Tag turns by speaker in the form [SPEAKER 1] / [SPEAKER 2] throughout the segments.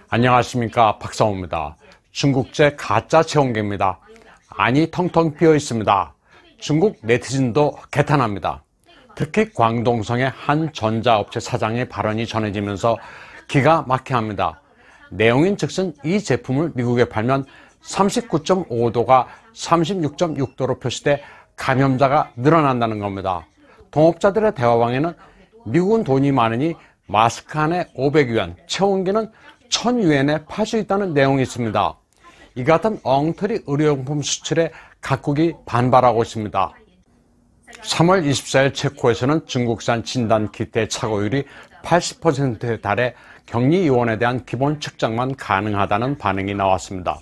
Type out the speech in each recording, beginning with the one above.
[SPEAKER 1] 안녕하십니까, 박성호입니다. 중국제 가짜 체온계입니다. 안이 텅텅 비어 있습니다. 중국 네티즌도 개탄합니다. 특히 광동성의 한 전자업체 사장의 발언이 전해지면서 기가 막혀합니다. 내용인즉슨 이 제품을 미국에 팔면 39.5도가 36.6도로 표시돼 감염자가 늘어난다는 겁니다. 동업자들의 대화방에는 미국은 돈이 많으니 마스크 안에 500위안, 체온계는 1000위안에 팔 수 있다는 내용이 있습니다. 이 같은 엉터리 의료용품 수출에 각국이 반발하고 있습니다. 3월 24일 체코에서는 중국산 진단키트의 착오율이 80%에 달해 격리요원에 대한 기본 측정만 가능하다는 반응이 나왔습니다.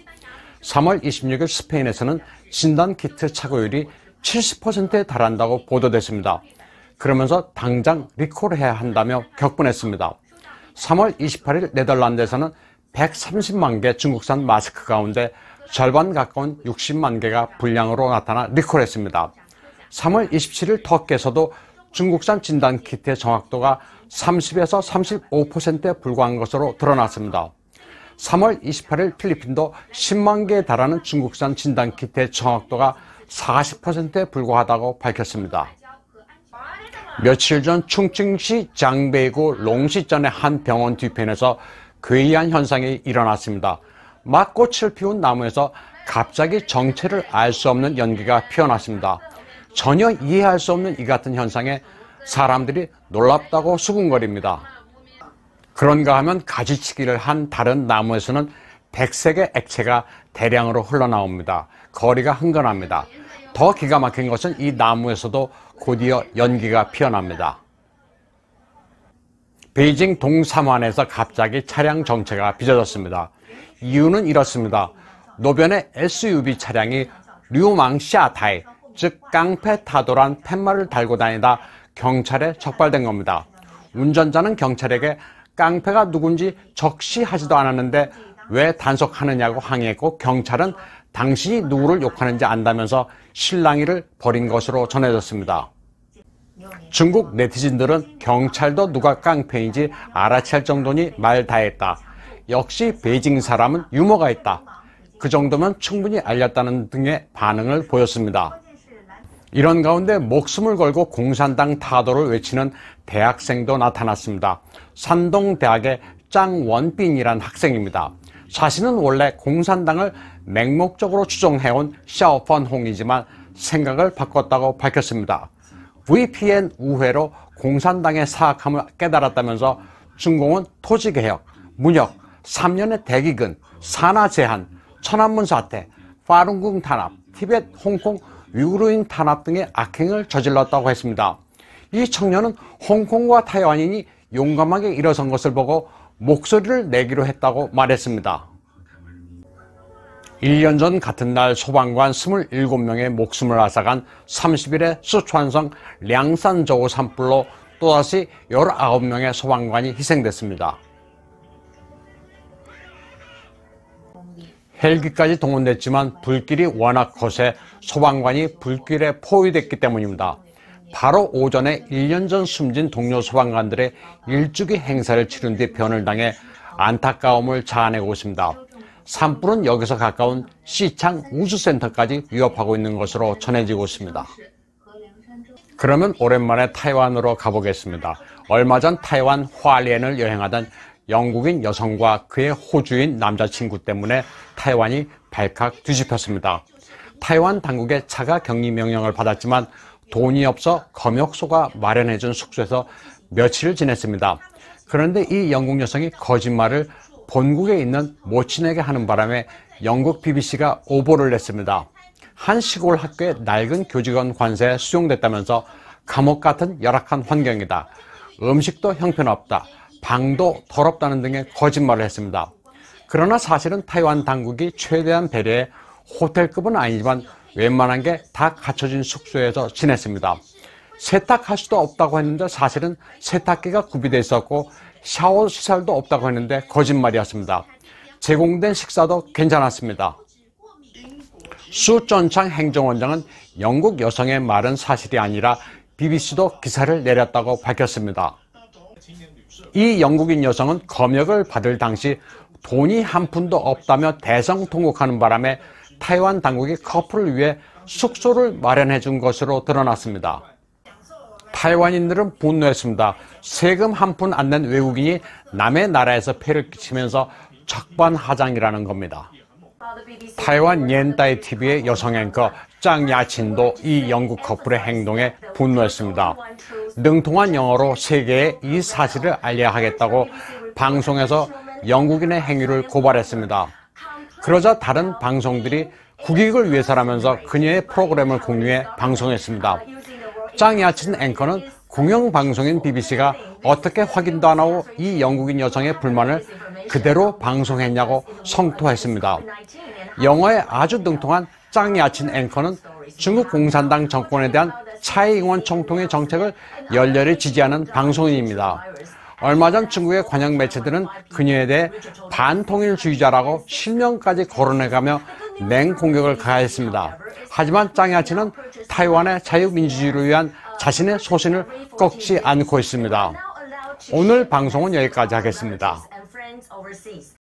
[SPEAKER 1] 3월 26일 스페인에서는 진단키트 착오율이 70%에 달한다고 보도됐습니다. 그러면서 당장 리콜해야 한다며 격분했습니다. 3월 28일 네덜란드에서는 130만 개 중국산 마스크 가운데 절반 가까운 60만 개가 불량으로 나타나 리콜했습니다. 3월 27일 터키에서도 중국산 진단키트의 정확도가 30에서 35%에 불과한 것으로 드러났습니다. 3월 28일 필리핀도 10만 개에 달하는 중국산 진단키트의 정확도가 40%에 불과하다고 밝혔습니다. 며칠 전 충칭시 장베이구 롱시전의 한 병원 뒤편에서 괴이한 현상이 일어났습니다. 막 꽃을 피운 나무에서 갑자기 정체를 알 수 없는 연기가 피어났습니다. 전혀 이해할 수 없는 이 같은 현상에 사람들이 놀랍다고 수군거립니다. 그런가 하면 가지치기를 한 다른 나무에서는 백색의 액체가 대량으로 흘러나옵니다. 거리가 흥건합니다. 더 기가 막힌 것은 이 나무에서도 곧이어 연기가 피어납니다. 베이징 동삼환에서 갑자기 차량 정체가 빚어졌습니다. 이유는 이렇습니다. 노변의 SUV 차량이 류망샤타이, 즉 깡패 타도란 팻말을 달고 다니다 경찰에 적발된 겁니다. 운전자는 경찰에게 깡패가 누군지 적시하지도 않았는데 왜 단속하느냐고 항의했고, 경찰은 당신이 누구를 욕하는지 안다면서 실랑이를 벌인 것으로 전해졌습니다. 중국 네티즌들은 경찰도 누가 깡패인지 알아챌 정도니 말 다했다. 역시 베이징 사람은 유머가 있다. 그 정도면 충분히 알렸다는 등의 반응을 보였습니다. 이런 가운데 목숨을 걸고 공산당 타도를 외치는 대학생도 나타났습니다. 산동대학의 짱원빈이란 학생입니다. 자신은 원래 공산당을 맹목적으로 추종해온 샤오펀홍이지만 생각을 바꿨다고 밝혔습니다. VPN 우회로 공산당의 사악함을 깨달았다면서 중공은 토지개혁, 문혁, 3년의 대기근, 산하 제한, 천안문 사태, 파룬궁 탄압, 티벳, 홍콩, 위구르인 탄압 등의 악행을 저질렀다고 했습니다. 이 청년은 홍콩과 타이완인이 용감하게 일어선 것을 보고 목소리를 내기로 했다고 말했습니다. 1년 전 같은 날 소방관 27명의 목숨을 앗아간 30일의 쓰촨성 량산저우 산불로 또다시 19명의 소방관이 희생됐습니다. 헬기까지 동원됐지만 불길이 워낙 거세 소방관이 불길에 포위됐기 때문입니다. 바로 오전에 1년 전 숨진 동료 소방관들의 일주기 행사를 치른 뒤 변을 당해 안타까움을 자아내고 있습니다. 산불은 여기서 가까운 시창 우주센터까지 위협하고 있는 것으로 전해지고 있습니다. 그러면 오랜만에 타이완으로 가보겠습니다. 얼마 전 타이완 화롄을 여행하던 영국인 여성과 그의 호주인 남자친구 때문에 타이완이 발칵 뒤집혔습니다. 타이완 당국의 자가 격리 명령을 받았지만 돈이 없어 검역소가 마련해준 숙소에서 며칠을 지냈습니다. 그런데 이 영국 여성이 거짓말을 본국에 있는 모친에게 하는 바람에 영국 BBC가 오보를 냈습니다. 한 시골 학교의 낡은 교직원 관세에 수용됐다면서 감옥 같은 열악한 환경이다. 음식도 형편없다. 방도 더럽다는 등의 거짓말을 했습니다. 그러나 사실은 타이완 당국이 최대한 배려해 호텔급은 아니지만 웬만한 게 다 갖춰진 숙소에서 지냈습니다. 세탁할 수도 없다고 했는데 사실은 세탁기가 구비되어 있었고 샤워 시설도 없다고 했는데 거짓말이었습니다. 제공된 식사도 괜찮았습니다. 수전창 행정원장은 영국 여성의 말은 사실이 아니라 BBC도 기사를 내렸다고 밝혔습니다. 이 영국인 여성은 검역을 받을 당시 돈이 한 푼도 없다며 대성통곡하는 바람에 타이완 당국이 커플을 위해 숙소를 마련해 준 것으로 드러났습니다. 타이완인들은 분노했습니다. 세금 한 푼 안 낸 외국인이 남의 나라에서 폐를 끼치면서 적반하장이라는 겁니다. 타이완 옌따이 TV의 여성 앵커 짱 야친도 이 영국 커플의 행동에 분노했습니다. 능통한 영어로 세계에 이 사실을 알려야 하겠다고 방송에서 영국인의 행위를 고발했습니다. 그러자 다른 방송들이 국익을 위해서라면서 그녀의 프로그램을 공유해 방송했습니다. 짱 야친 앵커는 공영방송인 BBC가 어떻게 확인도 안 하고 이 영국인 여성의 불만을 그대로 방송했냐고 성토했습니다. 영어에 아주 능통한 짱 야친 앵커는 중국 공산당 정권에 대한 차이잉원 총통의 정책을 열렬히 지지하는 방송인입니다. 얼마 전 중국의 관영 매체들은 그녀에 대해 반통일주의자라고 실명까지 거론해가며 맹공격을 가했습니다. 하지만 짱 야친은 타이완의 자유민주주의를 위한 자신의 소신을 꺾지 않고 있습니다. 오늘 방송은 여기까지 하겠습니다.